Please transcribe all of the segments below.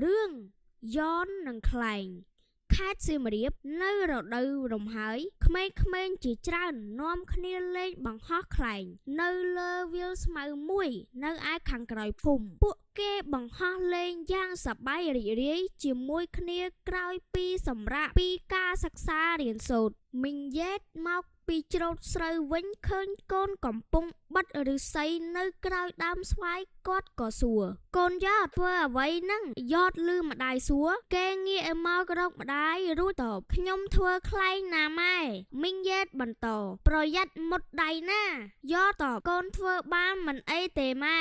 រឿងយ៉ននិងខ្លែងខេត្តសៀមរាបនៅរដូវរំហើយក្មេងៗជាច្រើននាំគ្នាលេងបង្ហោះខ្លែងនៅលើវាលស្មៅមួយនៅឯខាងក្រោយភូមិពួកគេបង្ហោះលេងយ៉ាងសប្បាយរីករាយជាមួយគ្នាក្រោយពីសម្រាកពីការសិក្សារៀនសូត្រមីងយ៉េតមកពីច្រូតស្រូវវិញឃើញកូនកំពុងបិទឫស្សីនៅក្រោយដើមស្វាយគាត់ក៏សួរកូនយ៉តធ្វើអ្វីហ្នឹងយ៉តឮម្ដាយសួរគេងាកមករកម្ដាយរួចតបខ្ញុំធ្វើខ្លែងណាម៉ែមីងយ៉េតបន្តប្រយ័ត្នមុតដៃណាយ៉តតបកូនធ្វើបានមិនអីទេម៉ែ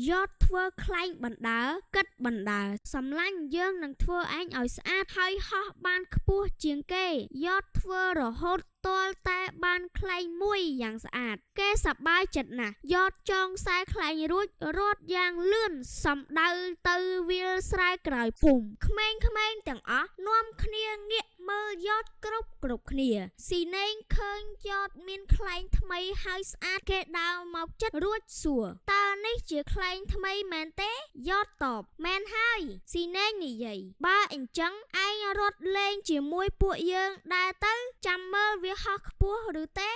យ៉តធ្វើខ្លែងបណ្ដើរគិតបណ្ដើរសម្លាញ់យើងនឹងធ្វើឯងឲ្យស្អាតហើយហោះបានខ្ពស់ជាងគេយ៉តធ្វើរហូតទាល់តែបានខ្លែងមួយយ៉ាងស្អាតគេសប្បាយចិត្តណាស់យ៉តចងខ្សែខ្លែងរួចរត់យ៉ាងលឿនសំដៅទៅវាលស្រែក្រោយភូមិក្មេងៗទាំងអស់នាំគ្នាងាកមើលយ៉តគ្រប់គ្នាស៊ីណេងឃើញយ៉តមានខ្លែងថ្មីហើយស្អាតគេដើរមកជិតរួចសួរតើនេះជាខ្លែងថ្មីមែនទេយ៉តតបមែនហើយស៊ីណេងនិយាយបើអញ្ចឹងឯងរត់លេងជាមួយពួកយើងដែរទៅចាំមើលវាហោះខ្ពស់ឬទេ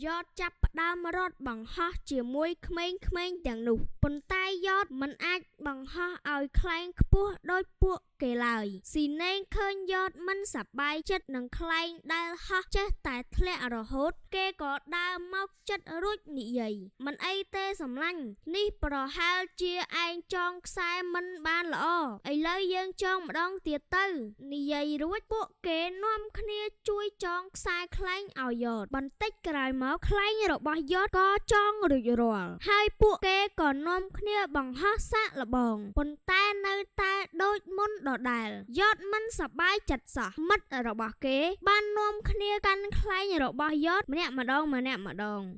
យ៉តចាប់ផ្ដើមរត់បង្ហោះជាមួយក្មេងៗទាំងនោះប៉ុន្តែយ៉តមិនអាចបង្ហោះឲ្យខ្លែងខ្ពស់ដូចពួកគេឡើយស៊ីណេងឃើញយ៉តមិនសប្បាយចិត្តនឹងខ្លែងដែលហោះចេះតែធ្លាក់រហូតគេក៏ដើរមកជិតរួចនិយាយមិនអីទេសម្លាញ់នេះប្រហែលជាឯងចងខ្សែមិនបានល្អឥឡូវយើងចងម្ដងទៀតទៅនិយាយរួចពួកគេនាំគ្នាជួយចងខ្សែខ្លែងឲ្យយ៉តបន្តិចក្រោយមកខ្លែងរបស់យ៉តក៏ចងរួចរាល់ហើយពួកគេក៏នាំគ្នាបង្ហោះសាកល្បងប៉ុន្តែនៅតែដូចមុនដដែលយ៉តមិនសប្បាយចិត្តសោះមិត្តរបស់គេបាននាំគ្នាកាន់ខ្លែងរបស់យ៉តម្នាក់ម្ដង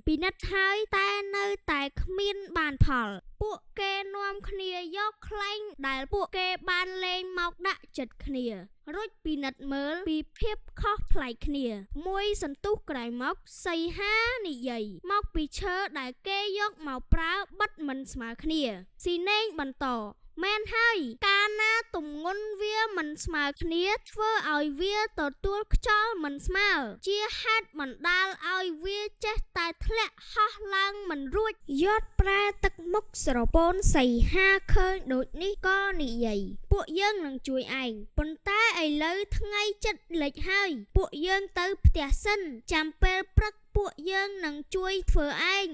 ពិនិត្យហើយតែនៅតែគ្មានបានផលពួកគេនាំគ្នាយកខ្លែងដែលពួកគេបានលេងមកដាក់ចិត្តគ្នារួចពិនិត្យមើលពីភាពខុសប្លែកគ្នាមួយសន្ទុះក្រោយមកសីហានិយាយមកពីឈើដែលគេយកមកប្រើបិទមិនស្មើគ្នាស៊ីណេងបន្តមែនហើយកាលណាទម្ងន់វាមិនស្មើគ្នាធ្វើឲ្យវាទទួលខ្យល់មិនស្មើជាហេតុបណ្ដាលឲ្យវាចេះតែធ្លាក់ហោះឡើងមិនរួចយ៉តប្រែទឹកមុខស្រពោនសីហាឃើញដូចនេះក៏និយាយពួកយើងនឹងជួយឯងប៉ុន្តែឥឡូវថ្ងៃជិតលិចហើយពួកយើងទៅផ្ទះសិនចាំពេលព្រឹកពួកយើងនឹងជួយធ្វើឯង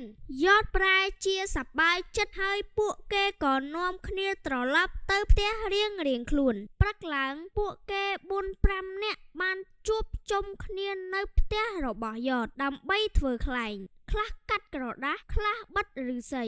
យ៉តប្រែជាសប្បាយចិត្តហើយពួកគេក៏នាំគ្នាត្រឡប់ទៅផ្ទះរៀងខ្លួនព្រឹកឡើងពួកគេ 4-5 នាក់បានជួបជុំគ្នានៅផ្ទះរបស់យ៉តដើម្បីធ្វើខ្លែងខ្លះកាត់ក្រដាសខ្លះបិទឫស្សី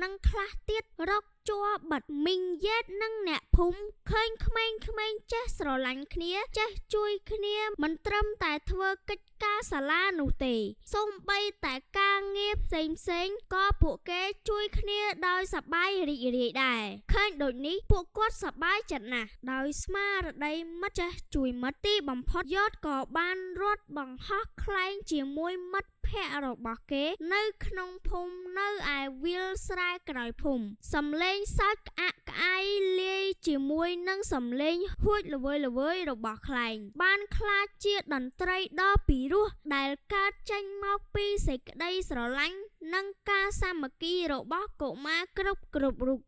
និងខ្លះទៀតរកជ័របិទមីងយ៉េតនិងអ្នកភូមិឃើញក្មេងៗចេះស្រឡាញ់គ្នាចេះជួយគ្នាមិនត្រឹមតែធ្វើកិច្ចការសាលានោះទេសូម្បីតែការងារផ្សេងក៏ពួកគេជួយគ្នាដោយសប្បាយរីករាយដែរឃើញដូចនេះពួកគាត់សប្បាយចិត្តណាស់ដោយស្មារតីមិត្តចេះជួយមិត្តទីបំផុតយ៉តក៏បានរត់បង្ហោះខ្លែងជាមួយមិត្តភ័ក្តិរបស់គេនៅក្នុងភូមិនៅឯវាលស្រែក្រោយភូមិសំឡេងសើចក្អាកក្អាយលាយជាមួយនឹងសំឡេងហួចល្វើយរបស់ខ្លែងបានក្លាយជាតន្ត្រីដ៏ពីរោះដែលកើតចេញមកពីសេចក្តីស្រឡាញ់និងការសាមគ្គីរបស់កុមារគ្រប់រូប